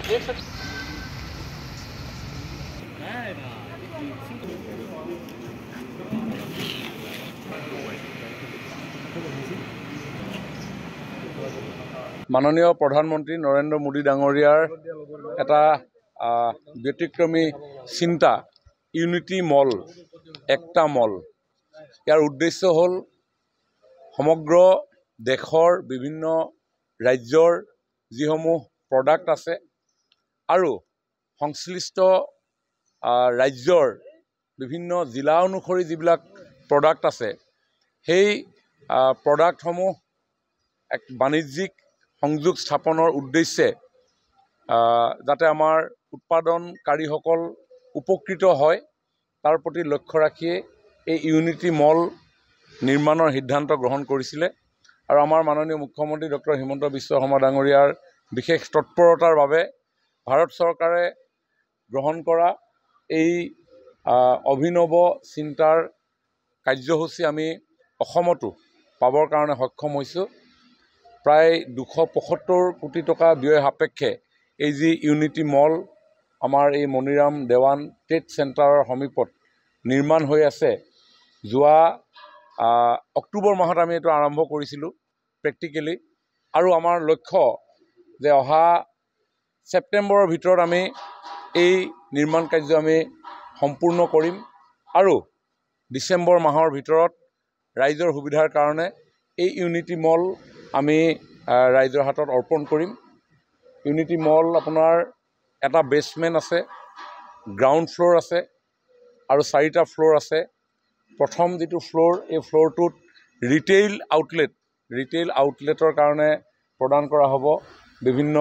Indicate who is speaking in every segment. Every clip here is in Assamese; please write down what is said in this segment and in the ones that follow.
Speaker 1: মাননীয় প্ৰধানমন্ত্ৰী নৰেন্দ্ৰ মোদী ডাঙৰীয়াৰ এটা ব্যতিক্ৰমী চিন্তা ইউনিটি মল একটা মল ইয়াৰ উদ্দেশ্য হ'ল সমগ্ৰ দেশৰ বিভিন্ন ৰাজ্যৰ যিসমূহ প্ৰডাক্ট আছে আৰু সংশ্লিষ্ট ৰাজ্যৰ বিভিন্ন জিলা অনুসৰি যিবিলাক প্ৰডাক্ট আছে সেই প্ৰডাক্টসমূহ এক বাণিজ্যিক সংযোগ স্থাপনৰ উদ্দেশ্যে যাতে আমাৰ উৎপাদনকাৰীসকল উপকৃত হয় তাৰ প্ৰতি লক্ষ্য ৰাখিয়ে এই ইউনিটি মল নিৰ্মাণৰ সিদ্ধান্ত গ্ৰহণ কৰিছিলে আৰু আমাৰ মাননীয় মুখ্যমন্ত্ৰী ডক্টৰ হিমন্ত বিশ্ব শৰ্মা ডাঙৰীয়াৰ বিশেষ তৎপৰতাৰ বাবে ভাৰত চৰকাৰে গ্ৰহণ কৰা এই অভিনৱ চিন্তাৰ কাৰ্যসূচী আমি অসমতো পাবৰ কাৰণে সক্ষম হৈছোঁ। প্ৰায় 275 কোটি টকা ব্যয় সাপেক্ষে এই যি ইউনিটি মল আমাৰ এই মণিৰাম দেৱান ট্ৰেড চেণ্টাৰৰ সমীপত নিৰ্মাণ হৈ আছে যোৱা অক্টোবৰ মাহত আমি এইটো আৰম্ভ কৰিছিলোঁ প্ৰেক্টিকেলি আৰু আমাৰ লক্ষ্য যে অহা ছেপ্টেম্বৰৰ ভিতৰত আমি এই নিৰ্মাণ কাৰ্য আমি সম্পূৰ্ণ কৰিম আৰু ডিচেম্বৰ মাহৰ ভিতৰত ৰাইজৰ সুবিধাৰ কাৰণে এই ইউনিটি মল আমি ৰাইজৰ হাতত অৰ্পণ কৰিম। ইউনিটি মল আপোনাৰ এটা বেছমেণ্ট আছে, গ্ৰাউণ্ড ফ্ল'ৰ আছে আৰু 4টা ফ্ল'ৰ আছে। প্ৰথম যিটো ফ্ল'ৰ এই ফ্ল'ৰটোত ৰিটেইল আউটলেটৰ কাৰণে প্ৰদান কৰা হ'ব। বিভিন্ন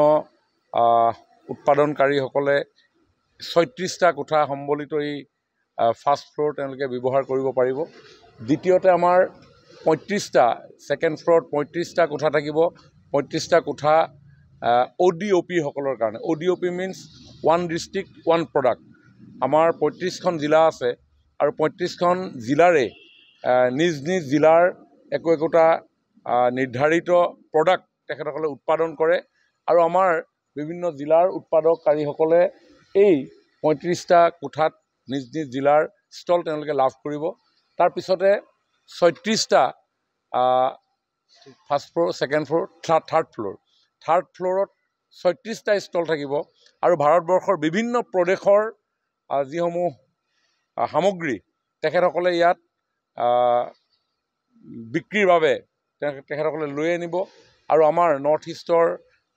Speaker 1: উৎপাদনকাৰীসকলে 36টা কোঠা সম্বলিত এই ফাৰ্ষ্ট ফ্ল'ৰ তেওঁলোকে ব্যৱহাৰ কৰিব পাৰিব। দ্বিতীয়তে আমাৰ 35টা ছেকেণ্ড ফ্ল'ৰত 35টা কোঠা থাকিব। 35টা কোঠা ODOP সকলৰ কাৰণে। ODOP means one district one product. আমাৰ 35খন জিলা আছে আৰু 35খন জিলাৰে নিজ নিজ জিলাৰ একোটা নিৰ্ধাৰিত প্ৰডাক্ট তেখেতসকলে উৎপাদন কৰে আৰু আমাৰ বিভিন্ন জিলাৰ উৎপাদককাৰীসকলে এই 35টা কোঠাত নিজ নিজ জিলাৰ ষ্টল তেওঁলোকে লাভ কৰিব। তাৰপিছতে 36টা first floor, second floor, third ফ্ল'ৰত 36টা ষ্টল থাকিব আৰু ভাৰতবৰ্ষৰ বিভিন্ন প্ৰদেশৰ যিসমূহ সামগ্ৰী তেখেতসকলে ইয়াত বিক্ৰীৰ বাবে তেখেতসকলে লৈ আনিব আৰু আমাৰ নৰ্থ ইষ্টৰ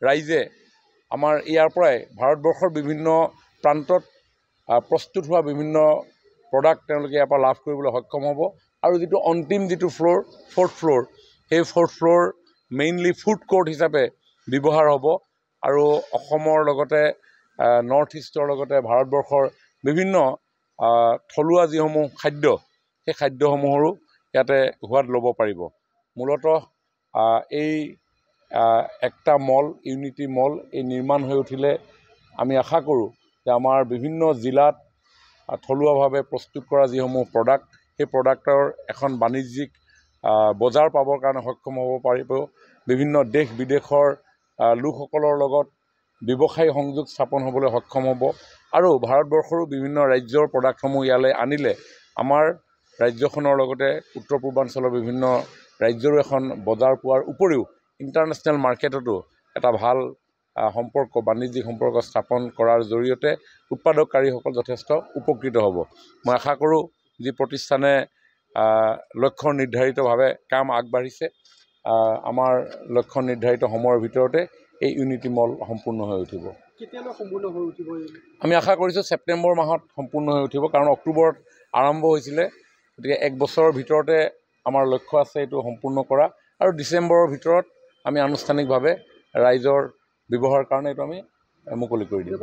Speaker 1: ৰাইজে আমাৰ ইয়াৰ পৰাই ভাৰতবৰ্ষৰ বিভিন্ন প্ৰান্তত প্ৰস্তুত হোৱা বিভিন্ন প্ৰডাক্ট তেওঁলোকে ইয়াৰ পৰা লাভ কৰিবলৈ সক্ষম হ'ব। আৰু যিটো অন্তিম যিটো ফ্ল'ৰ, 4th ফ্ল'ৰ, সেই 4th floor mainly food court হিচাপে ব্যৱহাৰ হ'ব আৰু অসমৰ লগতে নৰ্থ ইষ্টৰ লগতে ভাৰতবৰ্ষৰ বিভিন্ন থলুৱা যিসমূহ খাদ্য সেই খাদ্যসমূহৰো ইয়াতে সোৱাদ ল'ব পাৰিব। মূলতঃ এই একটা মল ইউনিটি মল এই নিৰ্মাণ হৈ উঠিলে আমি আশা কৰোঁ যে আমাৰ বিভিন্ন জিলাত থলুৱাভাৱে প্ৰস্তুত কৰা যিসমূহ প্ৰডাক্ট সেই প্ৰডাক্টৰ এখন বাণিজ্যিক বজাৰ পাবৰ কাৰণে সক্ষম হ'ব পাৰিব। বিভিন্ন দেশ বিদেশৰ লোকসকলৰ লগত ব্যৱসায়ী সংযোগ স্থাপন হ'বলৈ সক্ষম হ'ব আৰু ভাৰতবৰ্ষৰো বিভিন্ন ৰাজ্যৰ প্ৰডাক্টসমূহ ইয়ালৈ আনিলে আমাৰ ৰাজ্যখনৰ লগতে উত্তৰ পূৰ্বাঞ্চলৰ বিভিন্ন ৰাজ্যৰো এখন বজাৰ পোৱাৰ উপৰিও ইণ্টাৰনেশ্যনেল মাৰ্কেটতো এটা ভাল বাণিজ্যিক সম্পৰ্ক স্থাপন কৰাৰ জৰিয়তে উৎপাদককাৰীসকল যথেষ্ট উপকৃত হ'ব। মই আশা কৰোঁ যি প্ৰতিষ্ঠানে লক্ষ্য নিৰ্ধাৰিতভাৱে কাম আগবাঢ়িছে আমাৰ লক্ষ্য নিৰ্ধাৰিত সময়ৰ ভিতৰতে এই ইউনিটি মল সম্পূৰ্ণ হৈ উঠিব।
Speaker 2: কেতিয়ালৈ সম্পূৰ্ণ হৈ উঠিব?
Speaker 1: আমি আশা কৰিছোঁ ছেপ্টেম্বৰ মাহত সম্পূৰ্ণ হৈ উঠিব, কাৰণ অক্টোবৰত আৰম্ভ হৈছিলে। গতিকে 1 বছৰৰ ভিতৰতে আমাৰ লক্ষ্য আছে এইটো সম্পূৰ্ণ কৰা আৰু ডিচেম্বৰৰ ভিতৰত আমি আনুষ্ঠানিকভাৱে ৰাইজৰ ব্যৱহাৰৰ কাৰণে এইটো আমি মুকলি কৰি দিম।